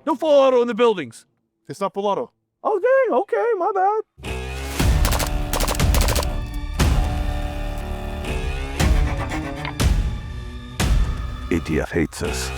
No full auto in the buildings. It's not full auto. Oh, dang. Okay, my bad. ATF hates us.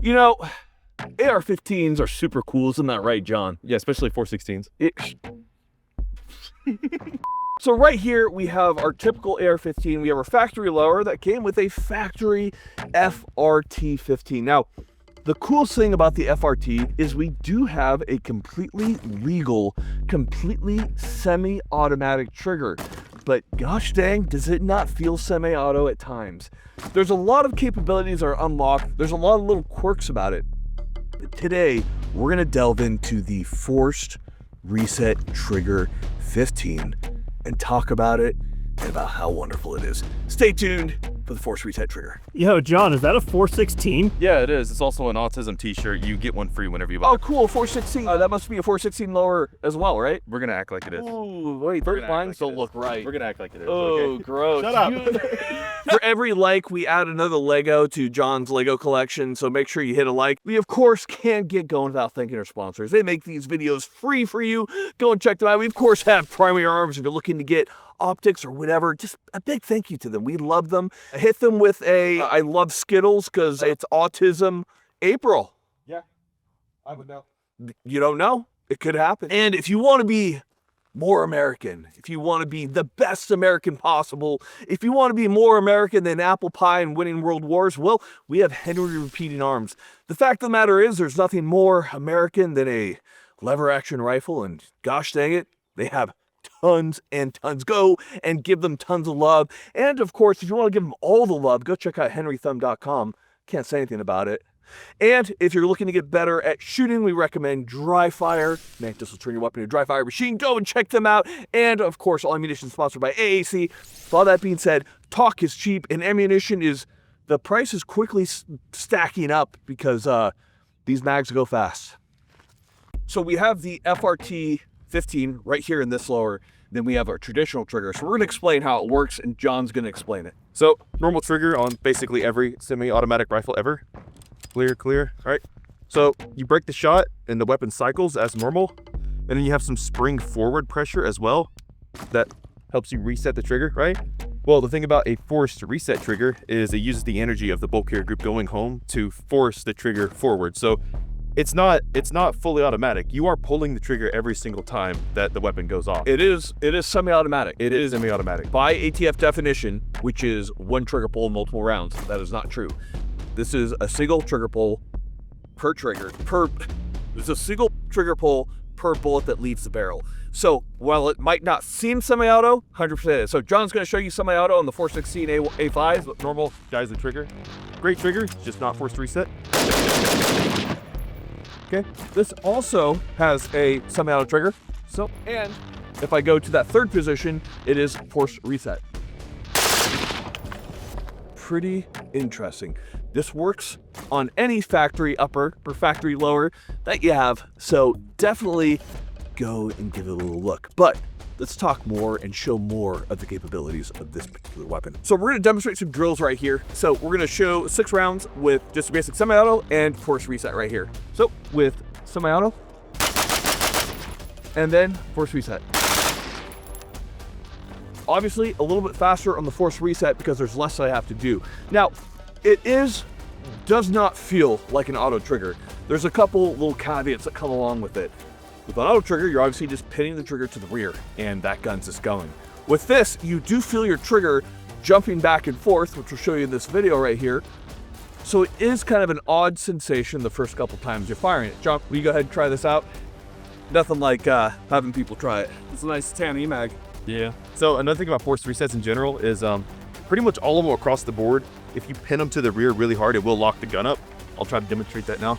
You know, AR-15s are super cool, isn't that right, John? Yeah, especially 416s. So right here, we have our typical AR-15. We have our factory lower that came with a factory FRT-15. Now, the coolest thing about the FRT is we do have a completely legal, completely semi-automatic trigger. But gosh dang, does it not feel semi-auto at times. There's a lot of capabilities that are unlocked. There's a lot of little quirks about it. But today, we're gonna delve into the Forced Reset Trigger 15 and talk about it and about how wonderful it is. Stay tuned for the Forced Reset Trigger. Yo, John, is that a 416? Yeah, it is. It's also an autism t-shirt. You get one free whenever you buy Oh, it. cool, 416. That must be a 416 lower as well, right? We're gonna act like it is. Ooh, wait, We're those gonna act lines like don't it look is. right. We're gonna act like it is. Oh, okay? gross. Shut up. For every like, we add another Lego to John's Lego collection, so make sure you hit a like. We, of course, can't get going without thanking our sponsors. They make these videos free for you. Go and check them out. We, of course, have Primary Arms if you're looking to get optics or whatever. Just a big thank you to them. We love them. Hit them with a I love Skittles because it's Autism April. Yeah, I would know. You don't know. It could happen. And if you want to be more American, if you want to be the best American possible, if you want to be more American than apple pie and winning world wars, well, we have Henry Repeating Arms. The fact of the matter is there's nothing more American than a lever action rifle, and gosh dang it, they have tons and tons. Go and give them tons of love. And of course, if you want to give them all the love, go check out henrythumb.com. Can't say anything about it. And if you're looking to get better at shooting, we recommend Dry Fire. Man, this will turn your weapon into a dry fire machine. Go and check them out. And of course, all ammunition sponsored by AAC. With all that being said, talk is cheap and ammunition is, the price is quickly stacking up because these mags go fast. So we have the FRT 15 right here in this lower. Then we have our traditional trigger. So we're going to explain how it works, and John's going to explain it. So, normal trigger on basically every semi-automatic rifle ever. Clear, right? So, you break the shot, and the weapon cycles as normal. And then you have some spring forward pressure as well. That helps you reset the trigger, right? Well, the thing about a forced reset trigger is it uses the energy of the bulk carrier group going home to force the trigger forward. So, it's not fully automatic. You are pulling the trigger every single time that the weapon goes off. It is semi-automatic. It is semi-automatic. By ATF definition, which is one trigger pull, multiple rounds. That is not true. This is a single trigger pull per trigger. There's a single trigger pull per bullet that leaves the barrel. So while it might not seem semi-auto, 100% is. So John's going to show you semi-auto on the 416 A5s. Normal dies the trigger. Great trigger, just not forced reset. Okay, this also has a semi-auto trigger. So, and if I go to that third position, it is forced reset. Pretty interesting. This works on any factory upper or factory lower that you have. So definitely go and give it a little look. But let's talk more and show more of the capabilities of this particular weapon. So we're going to demonstrate some drills right here. So we're going to show 6 rounds with just a basic semi-auto and force reset right here. So with semi-auto and then force reset. Obviously a little bit faster on the force reset because there's less that I have to do. Now, it is does not feel like an auto trigger. There's a couple little caveats that come along with it. With an auto trigger, you're obviously just pinning the trigger to the rear, and that gun's just going. With this, you do feel your trigger jumping back and forth, which we'll show you in this video right here. So it is kind of an odd sensation the first couple times you're firing it. John, will you go ahead and try this out? Nothing like having people try it. It's a nice 10 EMAG. Yeah. So another thing about force resets in general is pretty much all of them across the board, if you pin them to the rear really hard, it will lock the gun up. I'll try to demonstrate that now.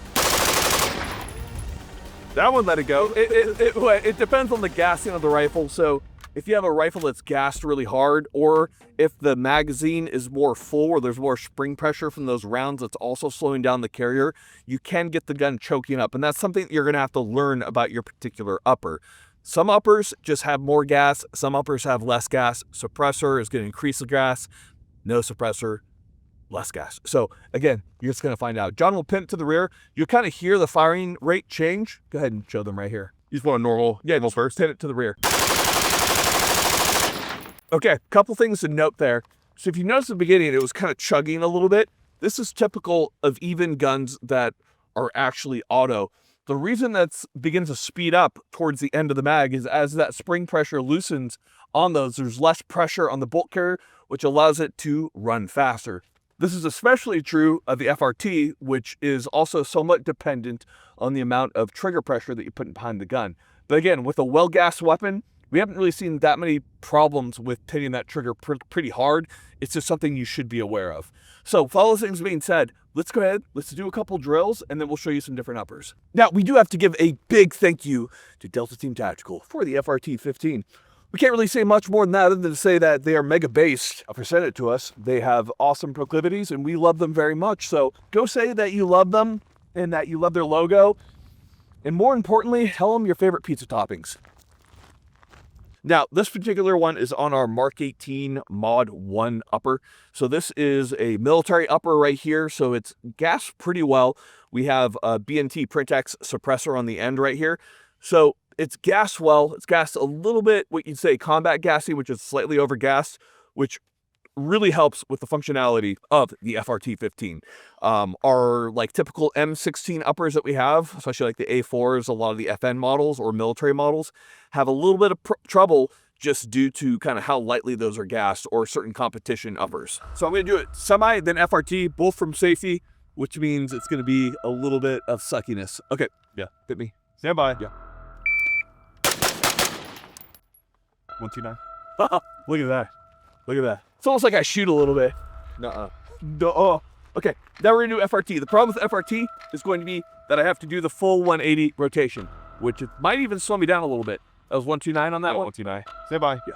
That one let it go. It depends on the gassing of the rifle. So if you have a rifle that's gassed really hard, or if the magazine is more full or there's more spring pressure from those rounds that's also slowing down the carrier, you can get the gun choking up. And that's something you're gonna have to learn about your particular upper. Some uppers just have more gas, some uppers have less gas. Suppressor is gonna increase the gas, no suppressor, less gas. So again, you're just gonna find out. John will pin it to the rear. You'll kind of hear the firing rate change. Go ahead and show them right here. You just want a normal, Just first. Pin it to the rear. Okay, couple things to note there. So if you notice at the beginning, it was kind of chugging a little bit. This is typical of even guns that are actually auto. The reason that begins to speed up towards the end of the mag is as that spring pressure loosens on those, there's less pressure on the bolt carrier, which allows it to run faster. This is especially true of the FRT, which is also somewhat dependent on the amount of trigger pressure that you put behind the gun. But again, with a well-gassed weapon, we haven't really seen that many problems with hitting that trigger pretty hard. It's just something you should be aware of. So with all those things being said, let's go ahead, let's do a couple drills, and then we'll show you some different uppers. Now, we do have to give a big thank you to Delta Team Tactical for the FRT-15. We can't really say much more than that other than to say that they are mega based. Sent it to us. They have awesome proclivities, and we love them very much. So go say that you love them and that you love their logo. And more importantly, tell them your favorite pizza toppings. Now, this particular one is on our Mark 18 Mod 1 upper. So this is a military upper right here. So it's gassed pretty well. We have a B&T Printex suppressor on the end right here. So it's gassed well. It's gassed a little bit, what you'd say combat gassing, which is slightly over gassed, which really helps with the functionality of the FRT-15. Our like typical M16 uppers that we have, especially like the A4s, a lot of the FN models or military models, have a little bit of trouble just due to kind of how lightly those are gassed or certain competition uppers. So I'm going to do it semi, then FRT, both from safety, which means it's going to be a little bit of suckiness. Okay, yeah, hit me. stand by. Yeah. 129. Look at that. Look at that. It's almost like I shoot a little bit. Nuh-uh. Okay, now we're gonna do FRT. The problem with FRT is going to be that I have to do the full 180 rotation, which it might even slow me down a little bit. That was 129 on that one? 129. Stand by. Yeah.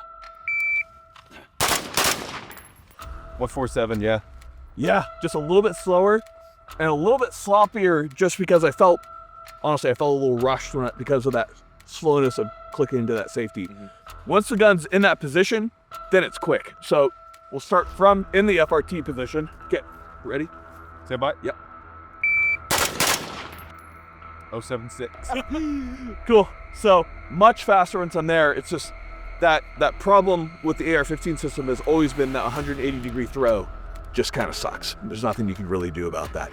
147, yeah. Yeah, just a little bit slower and a little bit sloppier just because I felt, honestly, I felt a little rushed because of that slowness of clicking into that safety. Once the gun's in that position, then it's quick. So we'll start from in the FRT position. Get ready. Stand by. Yep. 076. Cool. So much faster once I'm there. It's just that problem with the AR-15 system has always been that 180-degree throw just kind of sucks. There's nothing you can really do about that.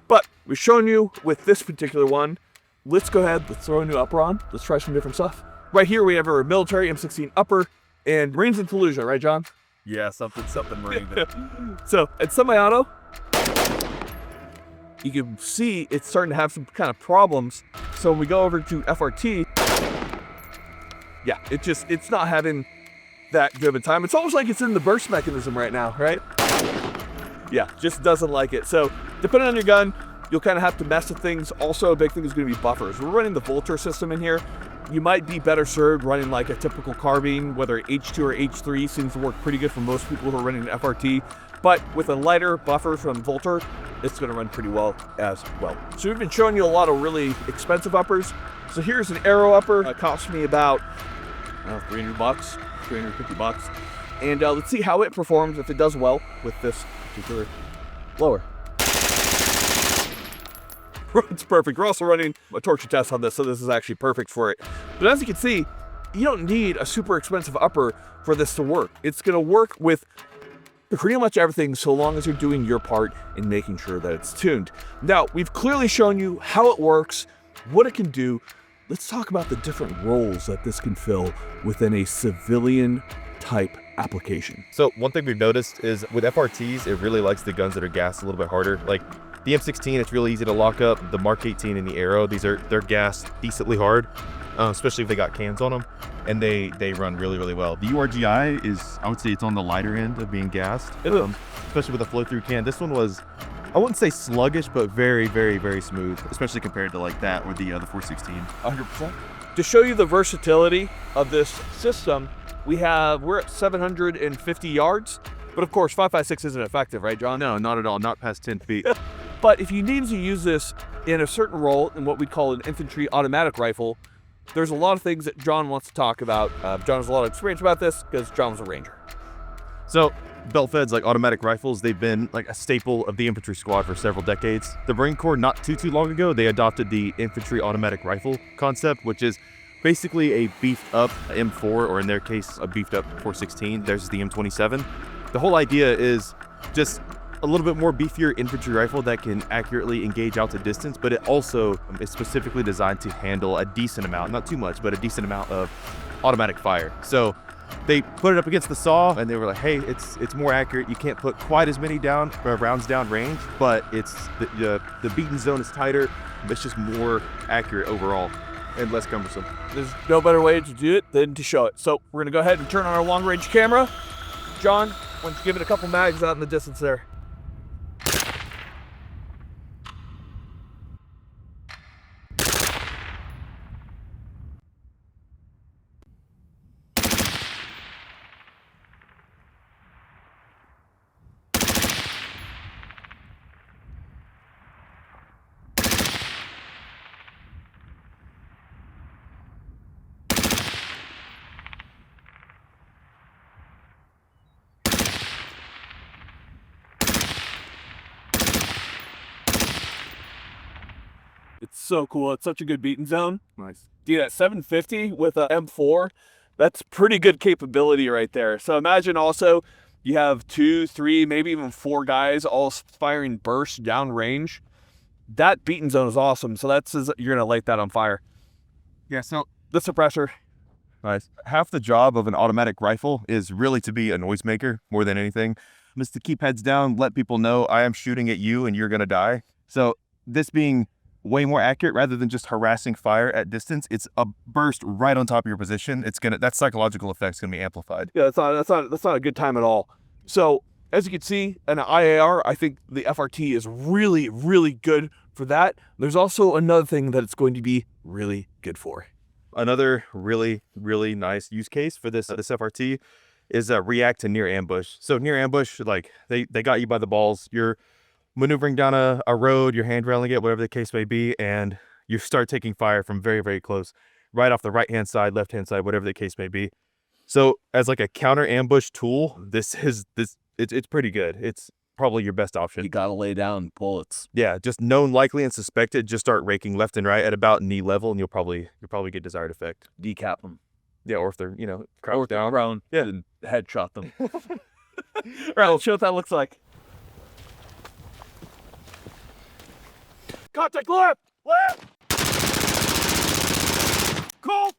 But we've shown you with this particular one. Let's go ahead, let's throw a new upper on. Let's try some different stuff. Right here we have our military M16 upper and Marines in Fallujah, right, John? Yeah, something Marine. So it's semi-auto. You can see it's starting to have some kind of problems. So when we go over to FRT, yeah, it's not having that good of a time. It's almost like it's in the burst mechanism right now, right? Yeah, just doesn't like it. So depending on your gun, you'll kind of have to mess with things. Also, a big thing is going to be buffers. We're running the Volter system in here. You might be better served running like a typical carbine, whether H2 or H3 seems to work pretty good for most people who are running an FRT. But with a lighter buffer from Volter, it's going to run pretty well as well. So we've been showing you a lot of really expensive uppers. So here's an Arrow upper. It cost me about $300, $350. And let's see how it performs if it does well with this particular blower. It's perfect. We're also running a torture test on this, so this is actually perfect for it. But as you can see, you don't need a super expensive upper for this to work. It's going to work with Pretty much everything, so long as you're doing your part in making sure that it's tuned. Now, we've clearly shown you how it works, what it can do. Let's talk about the different roles that this can fill within a civilian type application. So one thing we've noticed is with FRTs, it really likes the guns that are gassed a little bit harder. Like the M16, it's really easy to lock up. The Mark 18 and the Arrow, they're gassed decently hard, especially if they got cans on them, and they run really, really well. The URGI is, I would say, it's on the lighter end of being gassed, especially with a flow-through can. This one was, I wouldn't say sluggish, but very, very, very smooth, especially compared to like that or the 416. 100%. To show you the versatility of this system, we're at 750 yards, but of course 5.56 isn't effective, right, John? No, not at all, not past 10 feet. But if you need to use this in a certain role in what we call an infantry automatic rifle, there's a lot of things that John wants to talk about. John has a lot of experience about this because John was a ranger. So belt feds, like automatic rifles, they've been like a staple of the infantry squad for several decades. The Marine Corps, not too long ago, they adopted the infantry automatic rifle concept, which is basically a beefed up M4, or in their case, a beefed up 416. There's the M27. The whole idea is just a little bit more beefier infantry rifle that can accurately engage out to distance, but it also is specifically designed to handle a decent amount, not too much, but a decent amount of automatic fire. So they put it up against the saw and they were like, hey, it's more accurate. You can't put quite as many rounds down range, but it's the beaten zone is tighter. It's just more accurate overall and less cumbersome. There's no better way to do it than to show it. So we're gonna go ahead and turn on our long range camera. John, why don't you give it a couple mags out in the distance there? It's so cool. It's such a good beaten zone. Nice. Dude, at 750 with a M4, that's pretty good capability right there. So imagine also you have 2, 3, maybe even 4 guys all firing bursts down range. That beaten zone is awesome. So you're gonna light that on fire. Yeah, so The suppressor. nice. Half the job of an automatic rifle is really to be a noisemaker more than anything. Just to keep heads down, let people know I am shooting at you and you're gonna die. So this being way more accurate rather than just harassing fire at distance, it's a burst right on top of your position. That psychological effect's gonna be amplified. Yeah, that's not a good time at all. So as you can see, an IAR, I think the FRT is really, really good for that. There's also another thing that it's going to be really good for. Another really, really nice use case for this FRT is react to near ambush. So near ambush, like they got you by the balls. You're maneuvering down a road, you're hand railing it, whatever the case may be, and you start taking fire from very, very close, right off the right-hand side, left-hand side, whatever the case may be. So as like a counter ambush tool, it's pretty good. It's probably your best option. You gotta lay down bullets. Yeah, just known, likely, and suspected. Just start raking left and right at about knee level, and you'll probably get desired effect. Decap them. Yeah, or if they're crouched down. Prone. Yeah. And headshot them. Right, let's show what that looks like. Contact left! Cool!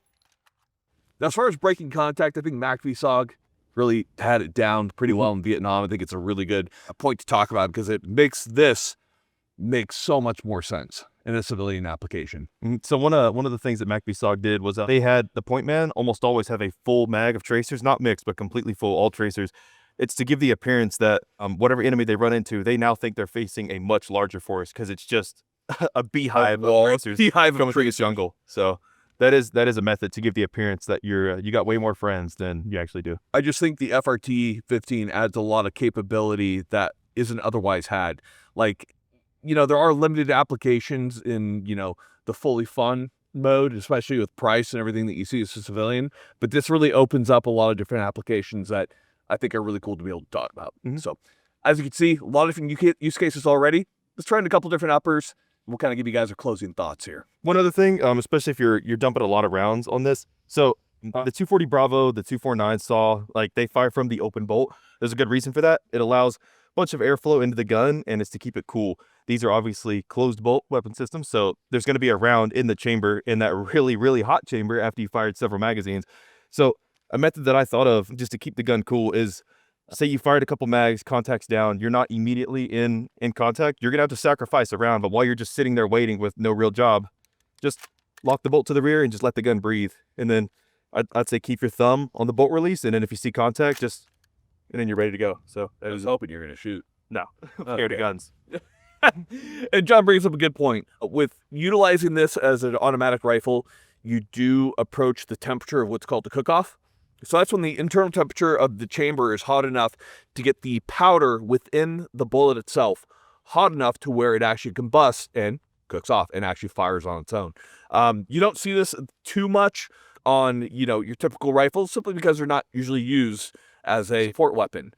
Now, as far as breaking contact, I think MACV-SOG really had it down pretty well in Vietnam. I think it's a really good point to talk about because it makes so much more sense in a civilian application. So one of the things that MACV-SOG did was they had the point man almost always have a full mag of tracers, not mixed, but completely full, all tracers. It's to give the appearance that whatever enemy they run into, they now think they're facing a much larger force because it's just a beehive of tracers coming through the jungle. So that is a method to give the appearance that you got way more friends than you actually do. I just think the FRT-15 adds a lot of capability that isn't otherwise had. Like, there are limited applications in, the fully fun mode, especially with price and everything that you see as a civilian. But this really opens up a lot of different applications that I think are really cool to be able to talk about. So as you can see, a lot of different use cases already. Let's try in a couple different uppers. We'll kind of give you guys our closing thoughts here. One other thing, especially if you're dumping a lot of rounds on this. So The 240 Bravo, the 249 saw, like they fire from the open bolt. There's a good reason for that. It allows a bunch of airflow into the gun, and it's to keep it cool. These are obviously closed bolt weapon systems, so there's going to be a round in the chamber, in that really, really hot chamber after you fired several magazines. So a method that I thought of just to keep the gun cool is, say you fired a couple mags, contact's down, you're not immediately in contact, you're gonna have to sacrifice a round, but while you're just sitting there waiting with no real job, just lock the bolt to the rear and just let the gun breathe. And then I'd say keep your thumb on the bolt release, and then if you see contact, and then you're ready to go. So I was hoping you're gonna shoot. no, scared of guns. And John brings up a good point. With utilizing this as an automatic rifle, you do approach the temperature of what's called the cook-off. So that's when the internal temperature of the chamber is hot enough to get the powder within the bullet itself hot enough to where it actually combusts and cooks off and actually fires on its own. You don't see this too much on, your typical rifles, simply because they're not usually used as a support weapon.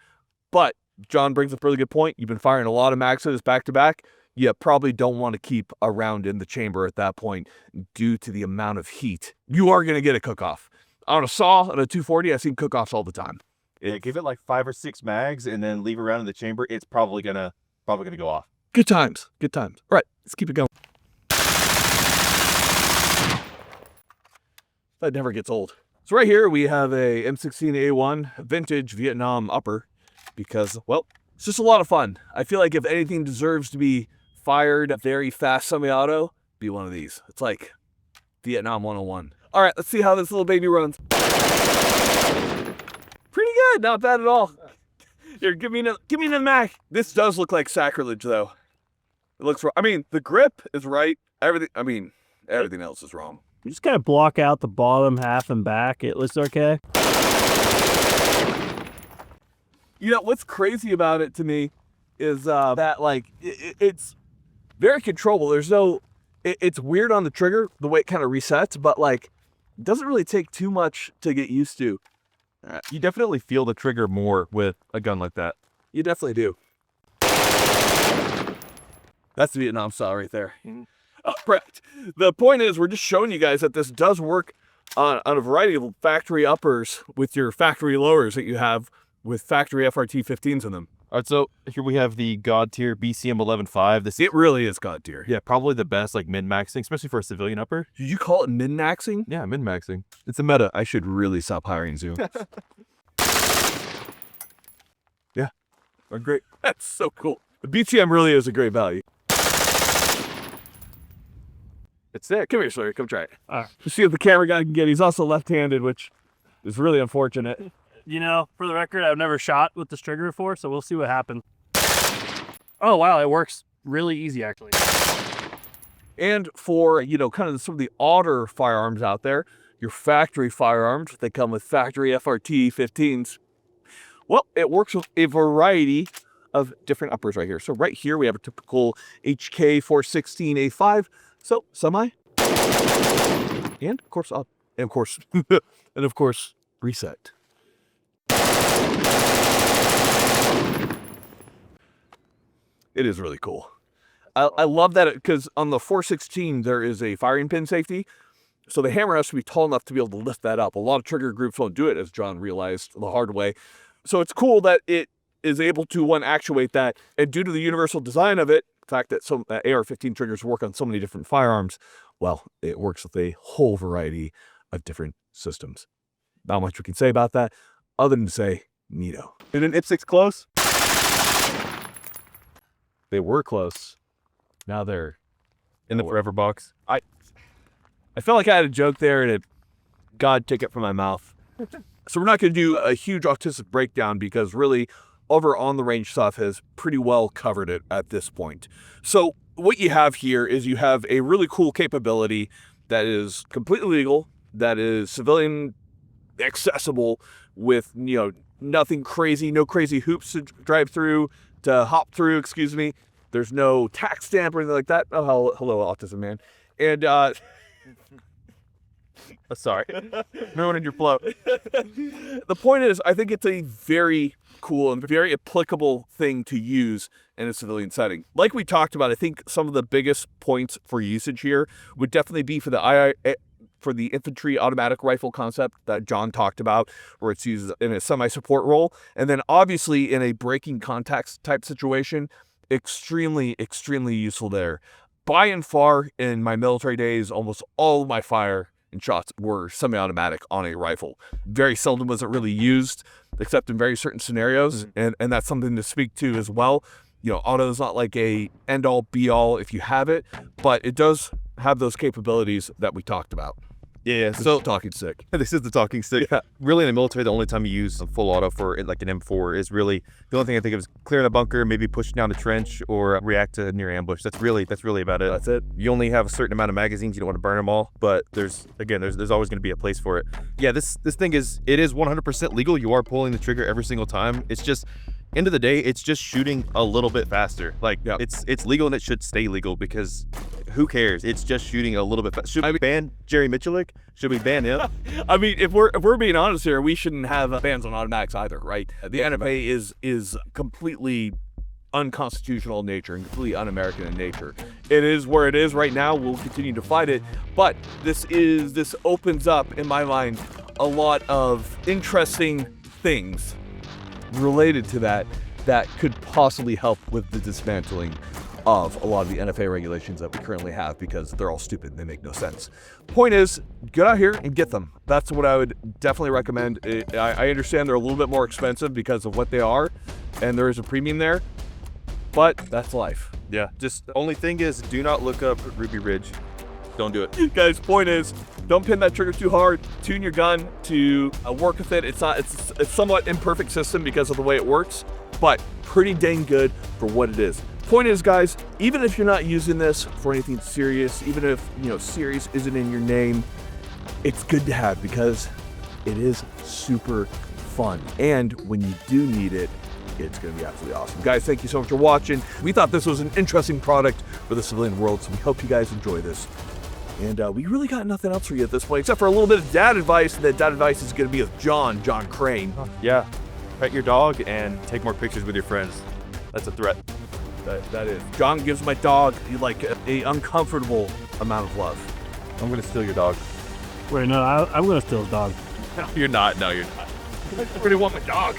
But John brings up a really good point. You've been firing a lot of mags to this back to back. You probably don't want to keep a round in the chamber at that point due to the amount of heat. You are going to get a cook-off. On a saw, on a 240, I've seen cook-offs all the time. Yeah, give it like 5 or 6 mags and then leave it around in the chamber. It's probably gonna go off. Good times. Good times. All right, let's keep it going. That never gets old. So right here we have a M16A1 vintage Vietnam upper because, well, it's just a lot of fun. I feel like if anything deserves to be fired very fast semi-auto, be one of these. It's like Vietnam 101. All right, let's see how this little baby runs. Pretty good, not bad at all. Here, give me the Mac. This does look like sacrilege, though. It looks wrong. I mean, the grip is right. Everything else is wrong. You just kind of block out the bottom half and back. It looks okay. What's crazy about it to me is that, like, it's very controllable. It's weird on the trigger, the way it kind of resets, but, like, it doesn't really take too much to get used to. You definitely feel the trigger more with a gun like that. You definitely do. That's the Vietnam style right there. Right. The point is, we're just showing you guys that this does work on a variety of factory uppers with your factory lowers that you have with factory FRT 15s in them. All right, so here we have the God tier BCM 11.5. It really is God tier. Yeah, probably the best, like, min-maxing, especially for a civilian upper. Did you call it min-maxing? Yeah, min-maxing. It's a meta. I should really stop hiring Zoom. Yeah, they're great. That's so cool. The BTM really is a great value. It's sick. Come here, Sawyer. Come try it. All right. Let's see if the camera guy can get it. He's also left-handed, which is really unfortunate. For the record, I've never shot with this trigger before, so we'll see what happens. Oh, wow, it works really easy, actually. And for, kind of some of the odder firearms out there, your factory firearms, they come with factory FRT 15s. Well, it works with a variety of different uppers right here. So right here, we have a typical HK 416A5. So semi. And of course up. And of course, reset. It is really cool. I love that because on the 416 there is a firing pin safety, so the hammer has to be tall enough to be able to lift that up. A lot of trigger groups won't do it, as John realized the hard way. So it's cool that it is able to actuate that, and due to the universal design of it, the fact that some AR-15 triggers work on so many different firearms, well, it works with a whole variety of different systems. Not much we can say about that, other than to say, neato. Did an IPSC close? They were close. Now they're In the forever box. I felt like I had a joke there and it God took it from my mouth. So we're not going to do a huge autistic breakdown because really over on the range stuff has pretty well covered it at this point. So what you have here is you have a really cool capability that is completely legal, that is civilian accessible with, nothing crazy, no crazy hoops to drive through, to hop through, excuse me. There's no tax stamp or anything like that. Oh, hello, autism man. And, Sorry. Ruining your flow. The point is, I think it's a very cool and very applicable thing to use in a civilian setting. Like we talked about, I think some of the biggest points for usage here would definitely be for the for the infantry automatic rifle concept that John talked about, where it's used in a semi-support role. And then obviously in a breaking contact type situation, extremely, extremely useful there. By and far, in my military days, almost all of my fire and shots were semi-automatic on a rifle. Very seldom was it really used, except in very certain scenarios, and that's something to speak to as well. You know, auto is not like a end-all, be-all if you have it, but it does have those capabilities that we talked about. Yeah, This so is talking sick. this is the talking stick. Yeah. Really, in the military, the only time you use a full auto for like an M4 is really the only thing I think of is clearing a bunker, maybe pushing down a trench, or react to near ambush. That's really about it. That's it. You only have a certain amount of magazines. You don't want to burn them all, but there's always going to be a place for it. Yeah, this thing is 100% legal. You are pulling the trigger every single time. It's just, end of the day, it's just shooting a little bit faster. Like, Yep. it's legal, and it should stay legal, because who cares? It's just shooting a little bit faster. Should we ban Jerry Michalik? Should we ban him? I mean, if we're being honest here, we shouldn't have bans on automatics either, right? The NFA is completely unconstitutional in nature and completely un-American in nature. It is where it is right now. We'll continue to fight it, but this opens up, in my mind, a lot of interesting things related to that could possibly help with the dismantling of a lot of the NFA regulations that we currently have, because they're all stupid and they make no sense. Point is, get out here and get them. That's what I would definitely recommend. I understand they're a little bit more expensive because of what they are, and there is a premium there, but that's life. Yeah, just the only thing is, do not look up Ruby Ridge. Don't do it. Guys, point is, don't pin that trigger too hard. Tune your gun to work with it. It's somewhat imperfect system because of the way it works, but pretty dang good for what it is. Point is, guys, even if you're not using this for anything serious, even if, you know, serious isn't in your name, it's good to have, because it is super fun. And when you do need it, it's going to be absolutely awesome. Guys, thank you so much for watching. We thought this was an interesting product for the civilian world, so we hope you guys enjoy this. And we really got nothing else for you at this point, except for a little bit of dad advice. And that dad advice is going to be with John Crane. Yeah, pet your dog and take more pictures with your friends. That's a threat. That is. John gives my dog like a uncomfortable amount of love. I'm gonna steal your dog. Wait, no, I'm gonna steal his dog. You're not. No, you're not. I really want my dog.